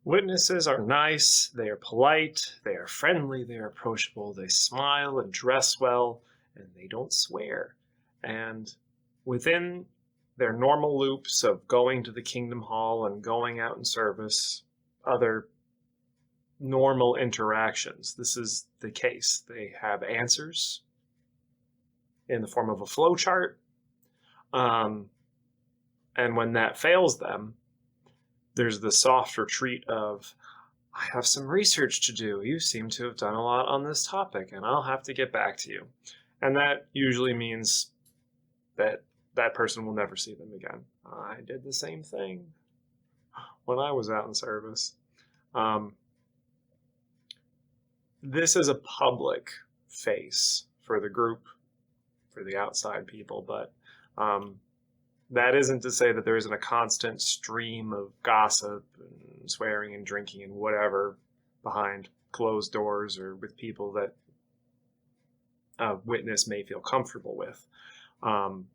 Witnesses are nice, they are polite, they are friendly, they are approachable, they smile and dress well, and they don't swear. And within their normal loops of going to the Kingdom Hall and going out in service, other normal interactions, this is the case. They have answers in the form of a flow chart. And when that fails them, there's the soft retreat of, I have some research to do. You seem to have done a lot on this topic, and I'll have to get back to you. And that usually means that that person will never see them again. I did the same thing when I was out in service. This is a public face for the group, for the outside people, but that isn't to say that there isn't a constant stream of gossip and swearing and drinking and whatever behind closed doors or with people that a witness may feel comfortable with. Found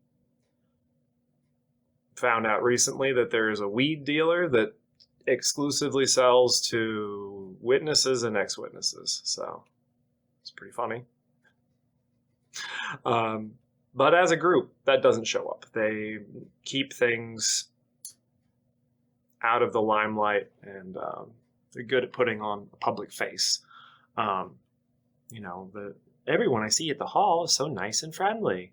out recently that there is a weed dealer that exclusively sells to witnesses and ex-witnesses, so it's pretty funny. But as a group, that doesn't show up. They keep things out of the limelight, and they're good at putting on a public face. Everyone I see at the hall is so nice and friendly.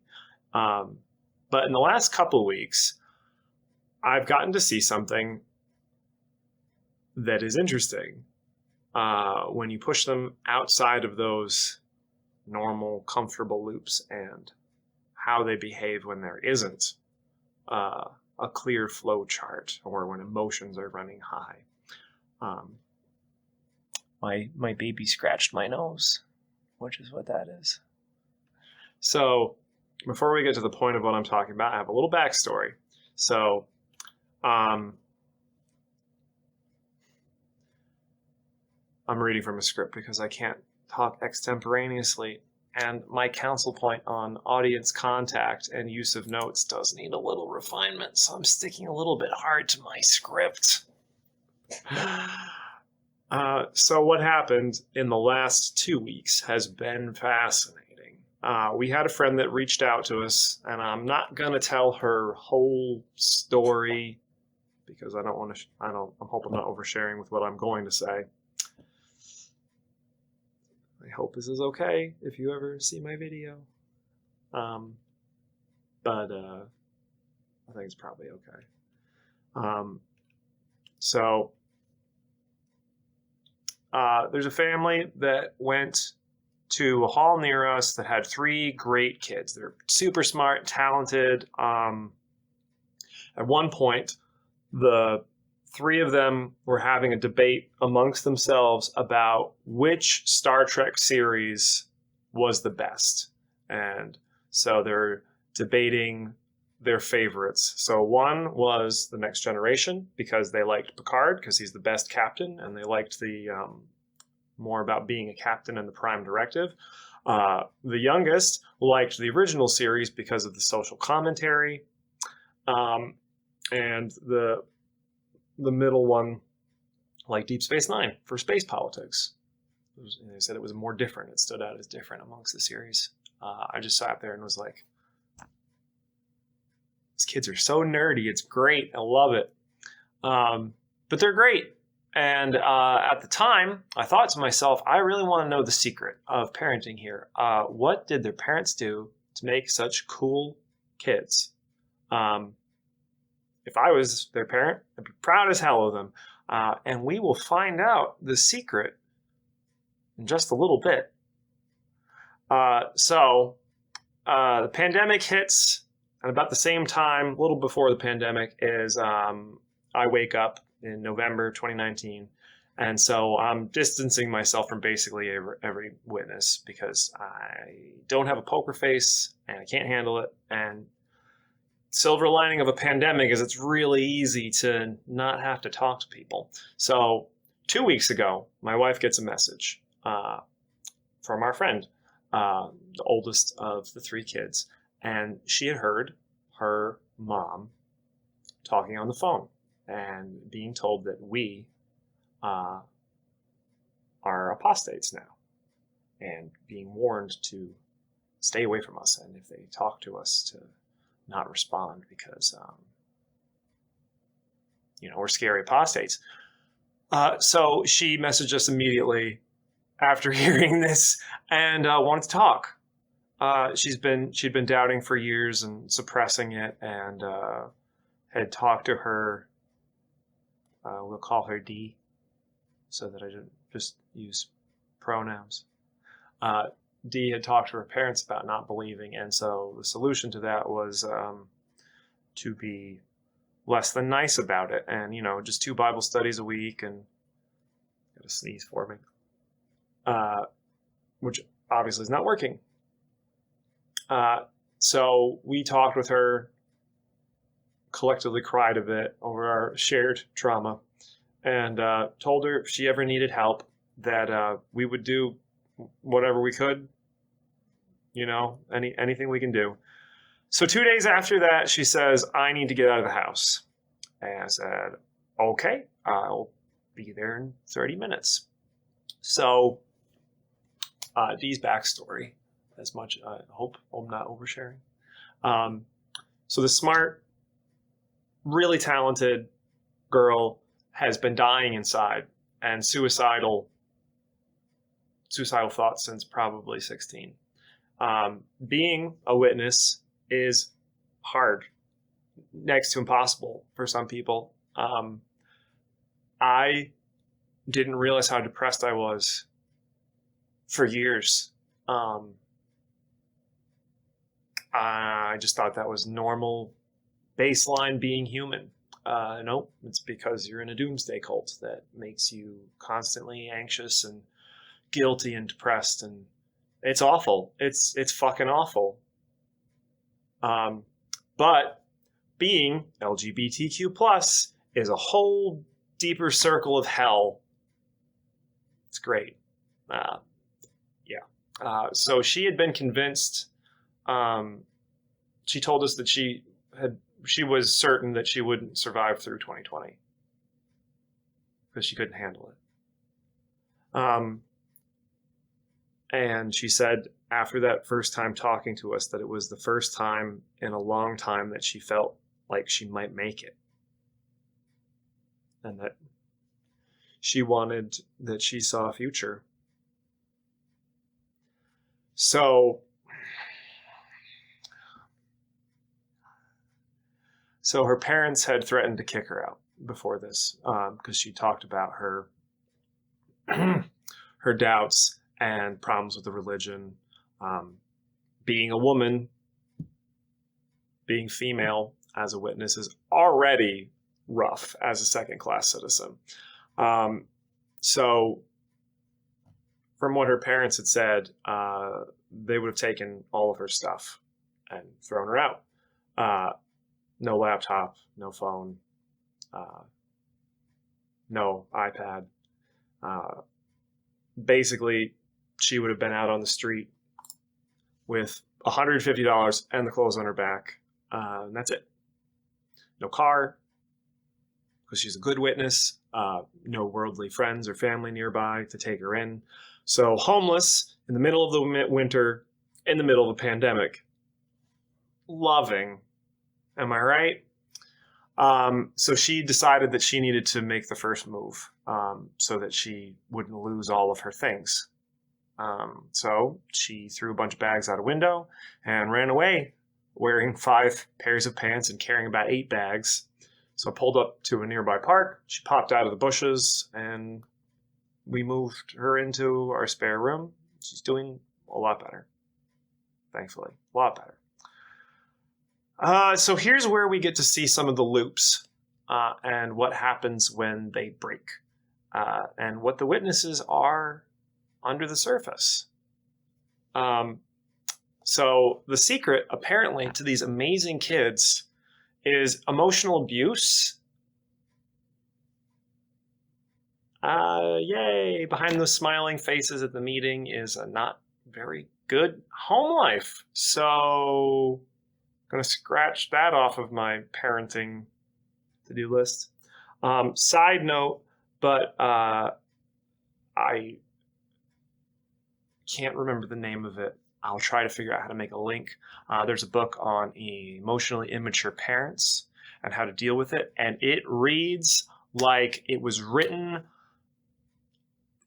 But in the last couple of weeks, I've gotten to see something that is interesting when you push them outside of those normal, comfortable loops and how they behave when there isn't a clear flow chart or when emotions are running high. My baby scratched my nose, which is what that is. So before we get to the point of what I'm talking about, I have a little backstory. So I'm reading from a script because I can't talk extemporaneously. And my counsel point on audience contact and use of notes does need a little refinement, so I'm sticking a little bit hard to my script. So what happened in the last 2 weeks has been fascinating. We had a friend that reached out to us, and I'm not going to tell her whole story because I'm hoping I'm not oversharing with what I'm going to say. I hope this is okay if you ever see my video. But I think it's probably okay. There's a family that went to a hall near us that had 3 great kids. They're super smart, talented. At one point, the 3 of them were having a debate amongst themselves about which Star Trek series was the best. And so they're debating their favorites. So one was The Next Generation because they liked Picard because he's the best captain, and they liked the more about being a captain and the Prime Directive. The youngest liked the original series because of the social commentary. And the middle one liked Deep Space Nine for space politics. They said it was more different. It stood out as different amongst the series. I just sat there and was like, these kids are so nerdy. It's great. I love it. But they're great. And at the time, I thought to myself, I really want to know the secret of parenting here. What did their parents do to make such cool kids? If I was their parent, I'd be proud as hell of them. And we will find out the secret in just a little bit. So the pandemic hits, and about the same time, a little before the pandemic, is I wake up in November 2019. And so I'm distancing myself from basically every witness because I don't have a poker face and I can't handle it. And silver lining of a pandemic is it's really easy to not have to talk to people. So 2 weeks ago, my wife gets a message from our friend, the oldest of the 3 kids. And she had heard her mom talking on the phone and being told that we are apostates now and being warned to stay away from us, and if they talk to us, to not respond because we're scary apostates. So she messaged us immediately after hearing this and wanted to talk. She'd been doubting for years and suppressing it, and had talked to her. We'll call her D, so that I didn't just use pronouns. D had talked to her parents about not believing, and so the solution to that was to be less than nice about it, and just 2 Bible studies a week, and got a sneeze for me, which obviously is not working. So we talked with her, collectively cried a bit over our shared trauma, and told her if she ever needed help that we would do whatever we could, anything we can do. So 2 days after that, she says, I need to get out of the house. And I said, okay, I'll be there in 30 minutes. So Dee's backstory, as much, I hope I'm not oversharing. So the smart, really talented girl has been dying inside and suicidal thoughts since probably 16. Being a witness is hard, next to impossible for some people. I didn't realize how depressed I was for years. I just thought that was normal baseline being human. Nope, it's because you're in a doomsday cult that makes you constantly anxious and guilty and depressed, and it's awful. It's fucking awful. But being LGBTQ plus is a whole deeper circle of hell. It's great. So she had been convinced. She told us that she was certain that she wouldn't survive through 2020 because she couldn't handle it. And she said after that first time talking to us that it was the first time in a long time that she felt like she might make it. And that she saw a future. So her parents had threatened to kick her out before this because she talked about her her doubts and problems with the religion. Being a woman, being female as a witness is already rough as a second-class citizen. So from what her parents had said, they would have taken all of her stuff and thrown her out. No laptop, no phone, no iPad. Basically, she would have been out on the street with $150 and the clothes on her back. And that's it. No car, because she's a good witness. No worldly friends or family nearby to take her in. So homeless in the middle of the winter, in the middle of a pandemic. Loving. Am I right? So she decided that she needed to make the first move so that she wouldn't lose all of her things. So she threw a bunch of bags out a window and ran away wearing 5 pairs of pants and carrying about 8 bags. So I pulled up to a nearby park. She popped out of the bushes and we moved her into our spare room. She's doing a lot better, thankfully. A lot better. So here's where we get to see some of the loops and what happens when they break and what the witnesses are under the surface. So the secret, apparently, to these amazing kids is emotional abuse. Yay! Behind those smiling faces at the meeting is a not very good home life. So I'm going to scratch that off of my parenting to-do list. Side note, but I can't remember the name of it. I'll try to figure out how to make a link. There's a book on emotionally immature parents and how to deal with it. And it reads like it was written.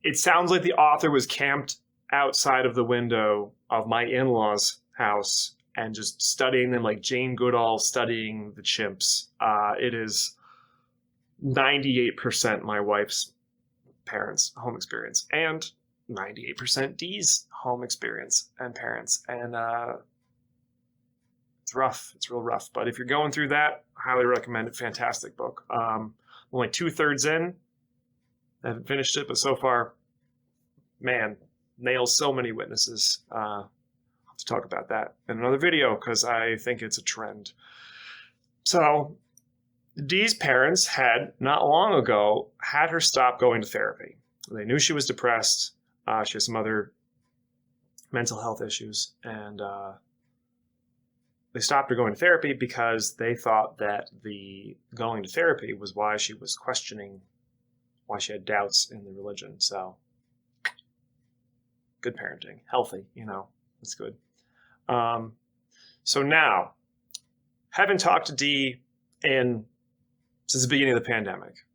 It sounds like the author was camped outside of the window of my in-laws' house and just studying them like Jane Goodall studying the chimps. It is 98% my wife's parents' home experience and 98% Dee's home experience and parents. And it's rough. It's real rough. But if you're going through that, I highly recommend it. Fantastic book. Only 2/3 in. I haven't finished it, but so far, man, nails so many witnesses. I'll have to talk about that in another video because I think it's a trend. So Dee's parents had, not long ago, had her stop going to therapy. They knew she was depressed. She has some other mental health issues, and they stopped her going to therapy because they thought that the going to therapy was why she was questioning, why she had doubts in the religion. So, good parenting, healthy, that's good. So now, haven't talked to Dee since the beginning of the pandemic.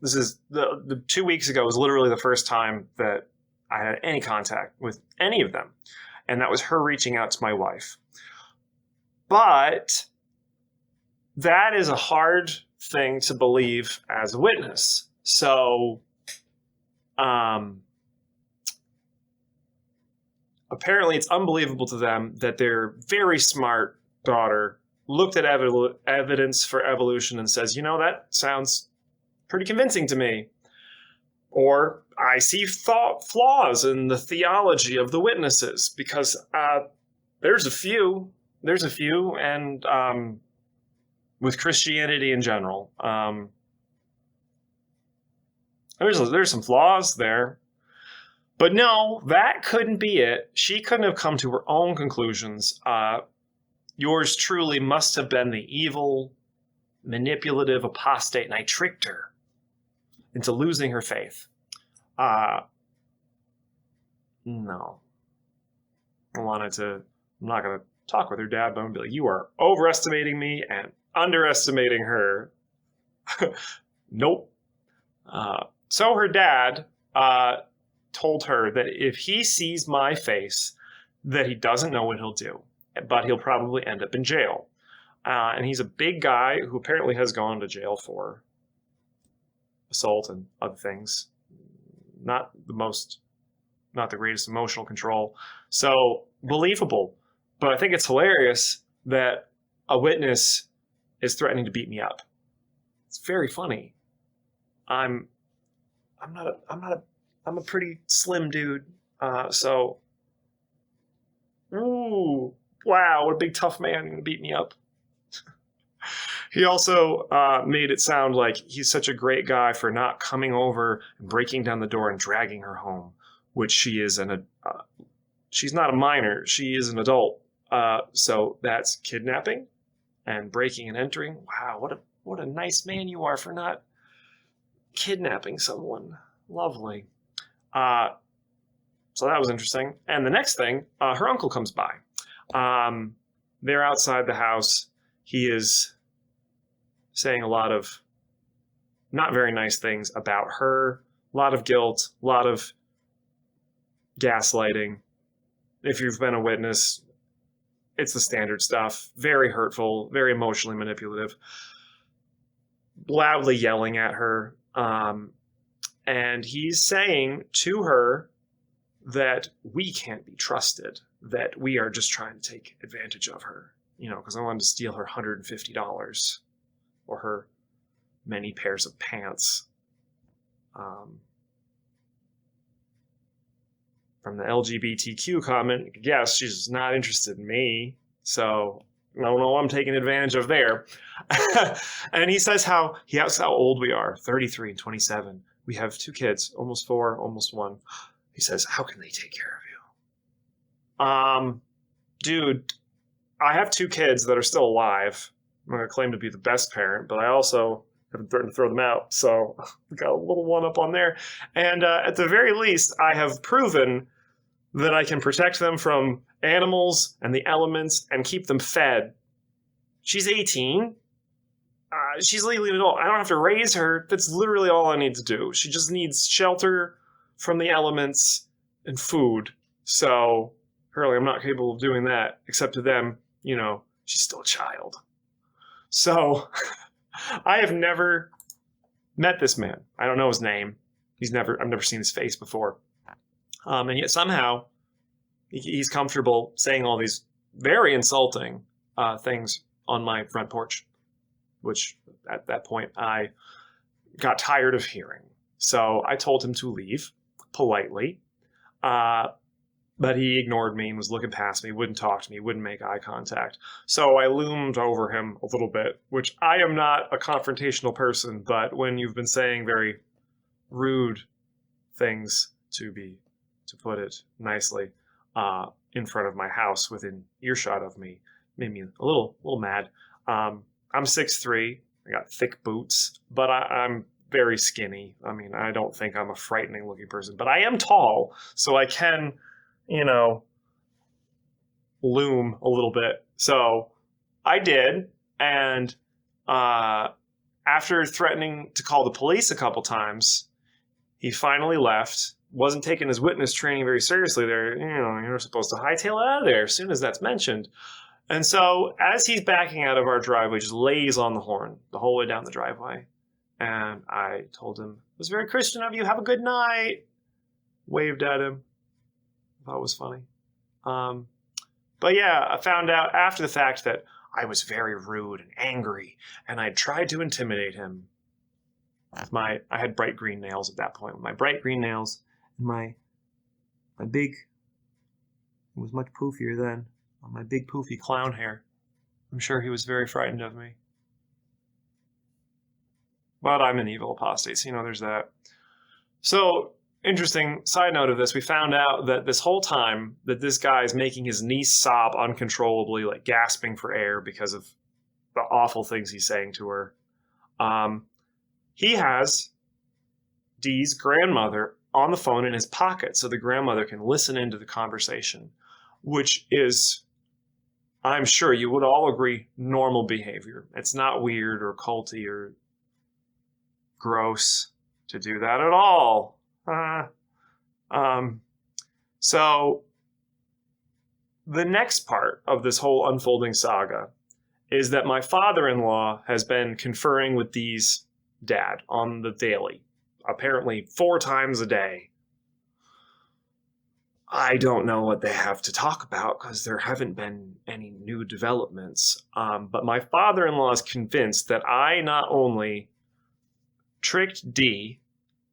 This is the 2 weeks ago was literally the first time that I had any contact with any of them. And that was her reaching out to my wife. But that is a hard thing to believe as a witness. So apparently it's unbelievable to them that their very smart daughter looked at evidence for evolution and says, that sounds pretty convincing to me. Or I see flaws in the theology of the witnesses because there's a few, and with Christianity in general, there's some flaws there. But no, that couldn't be it. She couldn't have come to her own conclusions. Yours truly must have been the evil, manipulative apostate, and I tricked her into losing her faith. No. I'm not going to talk with her dad, but I'm going to be like, you are overestimating me and underestimating her. Nope. So her dad told her that if he sees my face, that he doesn't know what he'll do, but he'll probably end up in jail. And he's a big guy who apparently has gone to jail for assault and other things. Not the greatest emotional control. So believable. But I think it's hilarious that a witness is threatening to beat me up. It's very funny. I'm a pretty slim dude. So, ooh, wow, what a big tough man going to beat me up. He also made it sound like he's such a great guy for not coming over and breaking down the door and dragging her home, which she is she's not a minor. She is an adult. So that's kidnapping and breaking and entering. Wow, what a nice man you are for not kidnapping someone. Lovely. So that was interesting. And the next thing, her uncle comes by. They're outside the house. He is saying a lot of not very nice things about her, a lot of guilt, a lot of gaslighting. If you've been a witness, it's the standard stuff. Very hurtful, very emotionally manipulative, loudly yelling at her. And he's saying to her that we can't be trusted, that we are just trying to take advantage of her, because I wanted to steal her $150 or her many pairs of pants. From the LGBTQ comment, yes, she's not interested in me, so I don't know what I'm taking advantage of there. And he says how old we are, 33 and 27. We have 2 kids, almost 4, almost 1. He says, how can they take care of you? Dude, I have 2 kids that are still alive. I'm going to claim to be the best parent, but I also have threatened to throw them out. So we got a little one up on there. And at the very least, I have proven that I can protect them from animals and the elements and keep them fed. She's 18. She's legally an adult. I don't have to raise her. That's literally all I need to do. She just needs shelter from the elements and food. So apparently I'm not capable of doing that, except to them, she's still a child. So I have never met this man. I don't know his name. I've never seen his face before. And yet somehow he's comfortable saying all these very insulting things on my front porch, which at that point I got tired of hearing. So I told him to leave politely, but he ignored me and was looking past me, wouldn't talk to me, wouldn't make eye contact. So I loomed over him a little bit, which I am not a confrontational person, but when you've been saying very rude things, to put it nicely, in front of my house within earshot of me, made me a little mad. I'm 6'3", I got thick boots, but I'm very skinny. I mean, I don't think I'm a frightening looking person, but I am tall, so I can, loom a little bit. So I did, and after threatening to call the police a couple times, he finally left. Wasn't taking his witness training very seriously there. You're supposed to hightail it out of there as soon as that's mentioned. And so as he's backing out of our driveway, just lays on the horn the whole way down the driveway. And I told him, it was very Christian of you. Have a good night. Waved at him. I thought it was funny. But yeah, I found out after the fact that I was very rude and angry, and I tried to intimidate him. I had bright green nails at that point. My bright green nails and my big, it was much poofier then, my big poofy clown hair. I'm sure he was very frightened of me. But I'm an evil apostate, so there's that. So, interesting side note of this, we found out that this whole time that this guy is making his niece sob uncontrollably, like gasping for air because of the awful things he's saying to her. He has Dee's grandmother on the phone in his pocket so the grandmother can listen into the conversation, which is, I'm sure you would all agree, normal behavior. It's not weird or culty or gross to do that at all. So the next part of this whole unfolding saga is that my father-in-law has been conferring with Dee's dad on the daily, apparently 4 times a day. I don't know what they have to talk about because there haven't been any new developments. But my father-in-law is convinced that I not only tricked Dee,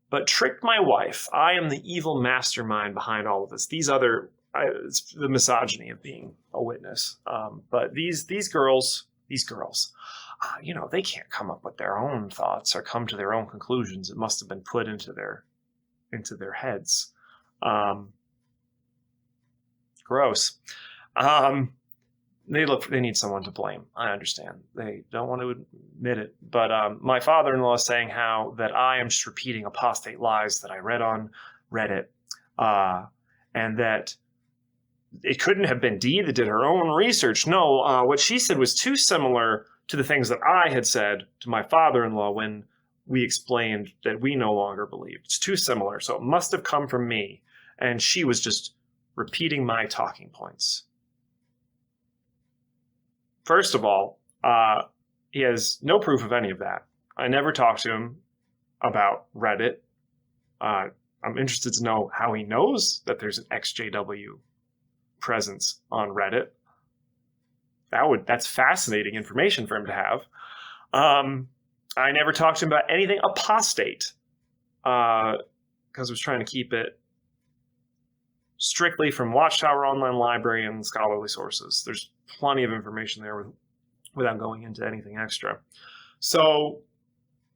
but tricked my wife. I am the evil mastermind behind all of this. It's the misogyny of being a witness. But these girls, they can't come up with their own thoughts or come to their own conclusions. It must have been put into their heads. Gross. They need someone to blame. I understand. They don't want to admit it. But my father-in-law is saying that I am just repeating apostate lies that I read on Reddit, and that it couldn't have been Dee that did her own research. No, what she said was too similar to the things that I had said to my father-in-law when we explained that we no longer believed. It's too similar, so it must have come from me. And she was just repeating my talking points. First of all, he has no proof of any of that. I never talked to him about Reddit. I'm interested to know how he knows that there's an exJW presence on Reddit. That's fascinating information for him to have. I never talked to him about anything apostate because I was trying to keep it strictly from Watchtower Online Library and scholarly sources. There's plenty of information there without going into anything extra. So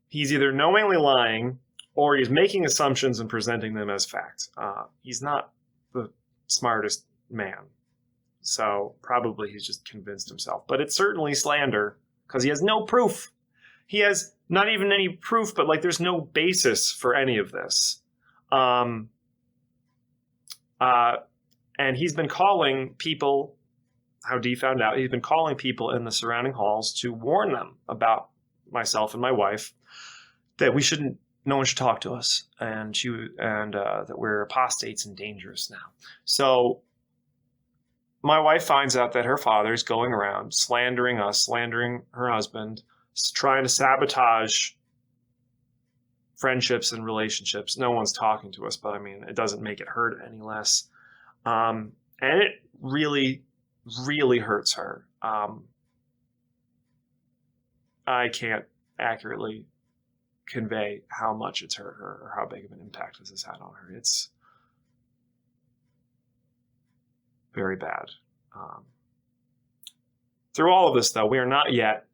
he's either knowingly lying or he's making assumptions and presenting them as fact. He's not the smartest man. So probably he's just convinced himself. But it's certainly slander because he has no proof. He has not even any proof, but like there's no basis for any of this. And he's been calling people, how Dee found out, he's been calling people in the surrounding halls to warn them about myself and my wife that no one should talk to us, and that we're apostates and dangerous now. So my wife finds out that her father is going around slandering us, slandering her husband, trying to sabotage friendships and relationships. No one's talking to us, but I mean, it doesn't make it hurt any less. And it really, really hurts her. I can't accurately convey how much it's hurt her or how big of an impact this has had on her. It's very bad. Through all of this, though, we are not yet,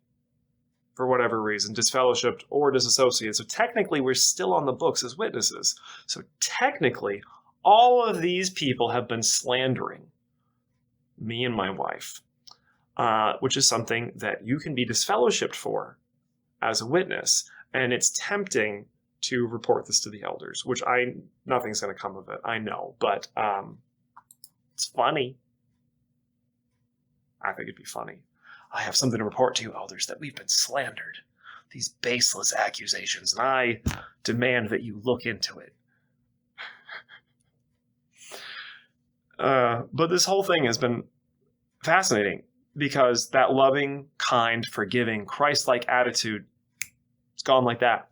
for whatever reason, disfellowshipped or disassociated. So technically, we're still on the books as witnesses. So technically, all of these people have been slandering me and my wife, which is something that you can be disfellowshipped for as a witness. And it's tempting to report this to the elders, which nothing's going to come of it, I know, but it's funny. I think it'd be funny. I have something to report to you, elders, that we've been slandered. These baseless accusations, and I demand that you look into it. But this whole thing has been fascinating because that loving, kind, forgiving, Christ-like attitude, it's gone like that.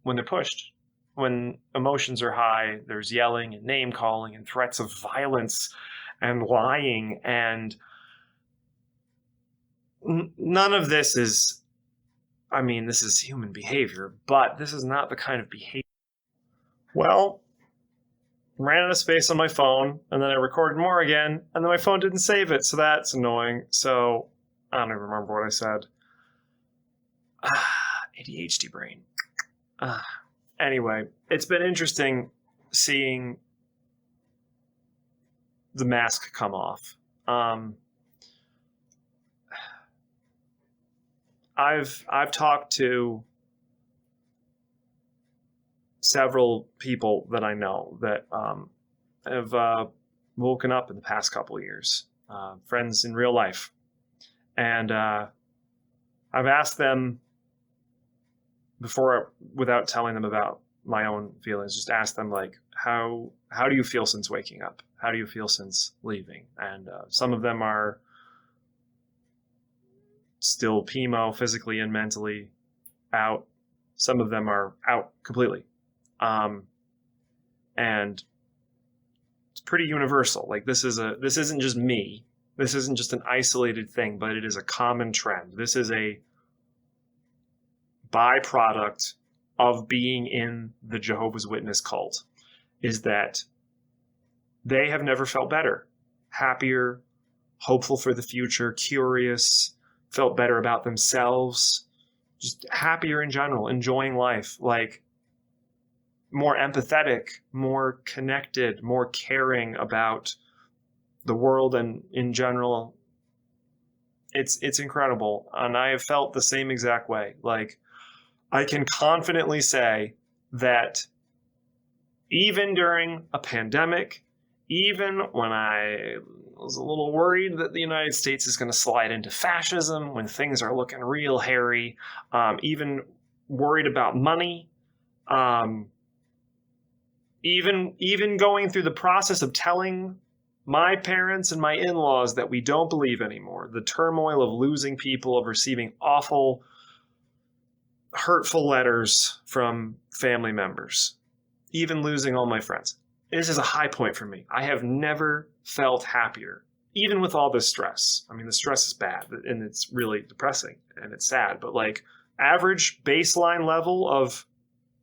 When they're pushed, when emotions are high, there's yelling and name-calling and threats of violence and lying, and none of this is, I mean, this is human behavior, but this is not the kind of behavior. Well, ran out of space on my phone, and then I recorded more again, and then my phone didn't save it, so that's annoying. So I don't even remember what I said. ADHD brain. Anyway, it's been interesting seeing the mask come off. I've talked to several people that I know that have woken up in the past couple of years, friends in real life, and I've asked them before, without telling them about my own feelings, just ask them like, how do you feel since waking up? How do you feel since leaving? And some of them are still PMO, physically and mentally out. Some of them are out completely. And it's pretty universal. Like this isn't just me. This isn't just an isolated thing, but it is a common trend. This is a byproduct of being in the Jehovah's Witness cult, is that they have never felt better, happier, hopeful for the future, curious, felt better about themselves, just happier in general, enjoying life, like more empathetic, more connected, more caring about the world and in general. It's incredible. And I have felt the same exact way. Like, I can confidently say that even during a pandemic, even when I was a little worried that the United States is going to slide into fascism, when things are looking real hairy, even worried about money, even going through the process of telling my parents and my in-laws that we don't believe anymore, the turmoil of losing people, of receiving awful, hurtful letters from family members, even losing all my friends. This is a high point for me. I have never felt happier, even with all this stress. I mean, the stress is bad and it's really depressing and it's sad, but like average baseline level of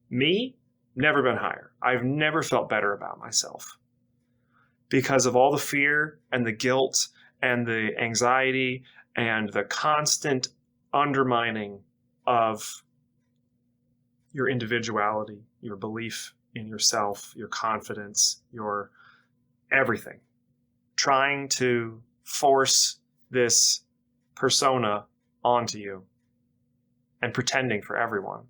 me, never been higher. I've never felt better about myself because of all the fear and the guilt and the anxiety and the constant undermining of your individuality, your belief in yourself, your confidence, your everything. Trying to force this persona onto you. and pretending for everyone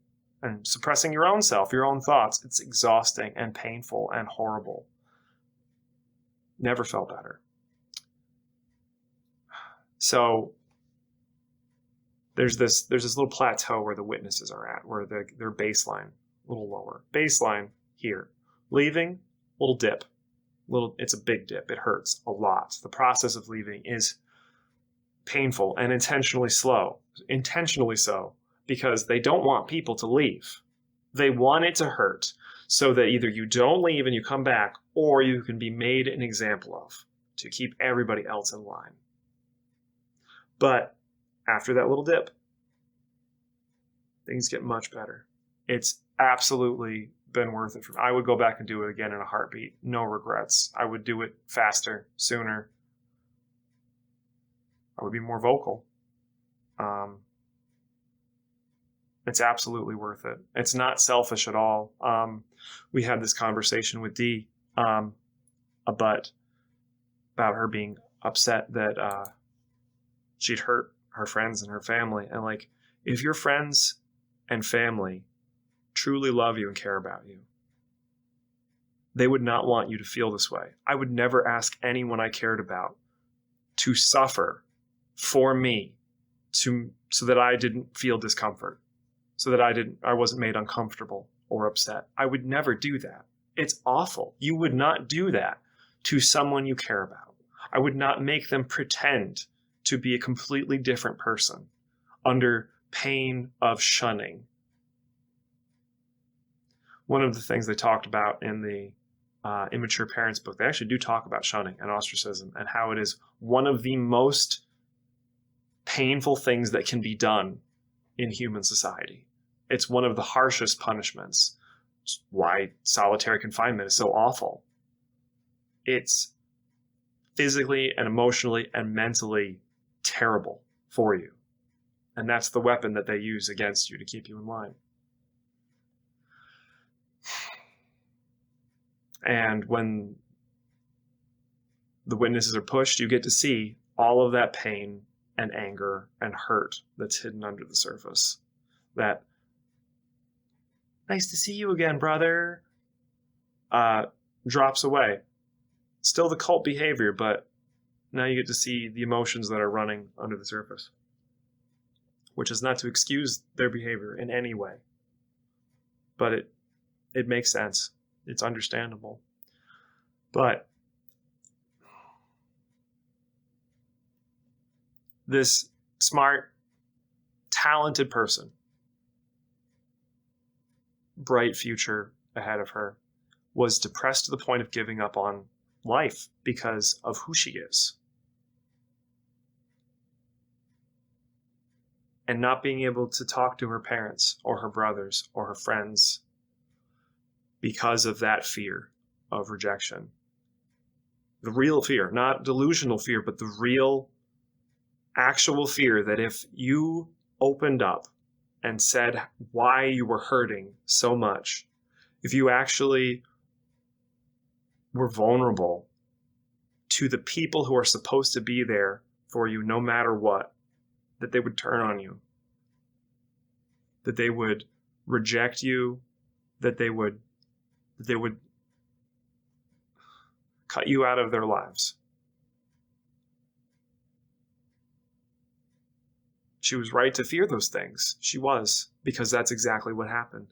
and suppressing your own self, your own thoughts. It's exhausting and painful and horrible. Never felt better. So there's this little plateau where the witnesses are at, where their baseline, a little lower. Baseline here. Leaving, little dip. It's a big dip. It hurts a lot. The process of leaving is painful and intentionally slow. Intentionally so, because they don't want people to leave. They want it to hurt so that either you don't leave and you come back, or you can be made an example of to keep everybody else in line. But after that little dip, things get much better. It's absolutely been worth it. I would go back and do it again in a heartbeat. No regrets. I would do it faster, sooner. I would be more vocal. It's absolutely worth it. It's not selfish at all. We had this conversation with Dee about her being upset that she'd hurt her friends and her family. And like, if your friends and family truly love you and care about you, they would not want you to feel this way. I would never ask anyone I cared about to suffer for me so that I didn't feel discomfort, so that I wasn't made uncomfortable or upset. I would never do that. It's awful. You would not do that to someone you care about. I would not make them pretend to be a completely different person under pain of shunning. One of the things they talked about in the Immature Parents book, they actually do talk about shunning and ostracism and how it is one of the most painful things that can be done in human society. It's one of the harshest punishments. It's why solitary confinement is so awful. It's physically and emotionally and mentally terrible for you. And that's the weapon that they use against you to keep you in line. And when the witnesses are pushed, you get to see all of that pain and anger and hurt that's hidden under the surface. That, nice to see you again, brother, drops away. Still the cult behavior, but now you get to see the emotions that are running under the surface, which is not to excuse their behavior in any way. But it makes sense. It's understandable. But this smart, talented person, bright future ahead of her, was depressed to the point of giving up on life because of who she is. And not being able to talk to her parents or her brothers or her friends because of that fear of rejection. The real fear, not delusional fear, but the real, actual fear that if you opened up and said why you were hurting so much, if you actually were vulnerable to the people who are supposed to be there for you no matter what, that they would turn on you, that they would reject you, that they would cut you out of their lives. She was right to fear those things. She was, because that's exactly what happened.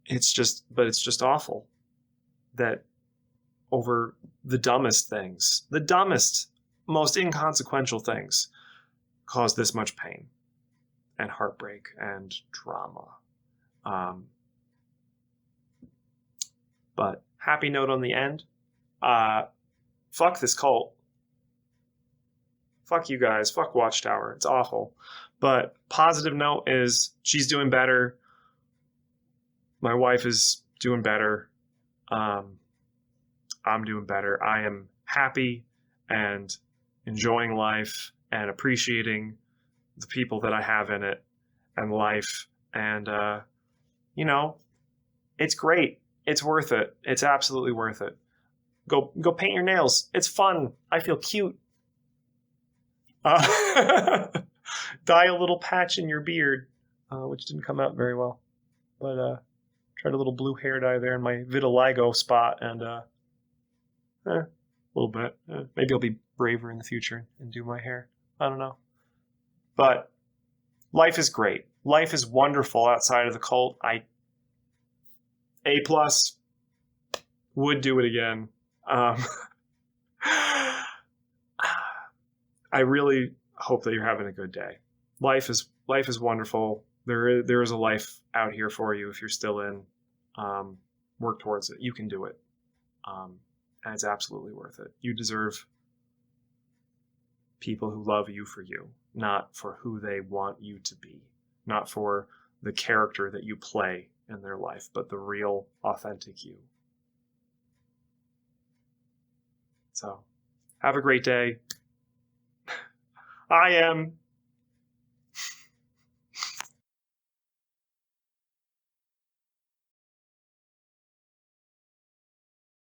It's just awful that over the dumbest things, the dumbest, most inconsequential things, cause this much pain and heartbreak and drama. But happy note on the end. Fuck this cult. Fuck you guys. Fuck Watchtower. It's awful. But positive note is she's doing better. My wife is doing better. I'm doing better. I am happy and enjoying life and appreciating the people that I have in it and life. And, it's great. It's worth it. It's absolutely worth it. Go paint your nails. It's fun. I feel cute. dye a little patch in your beard, which didn't come out very well. But tried a little blue hair dye there in my vitiligo spot, and a little bit. Maybe I'll be braver in the future and do my hair. I don't know. But life is great. Life is wonderful outside of the cult. A plus, would do it again. I really hope that you're having a good day. Life is wonderful. There is a life out here for you if you're still in. Work towards it. You can do it. And it's absolutely worth it. You deserve people who love you for you, not for who they want you to be, not for the character that you play in their life, but the real, authentic you. So, have a great day. I am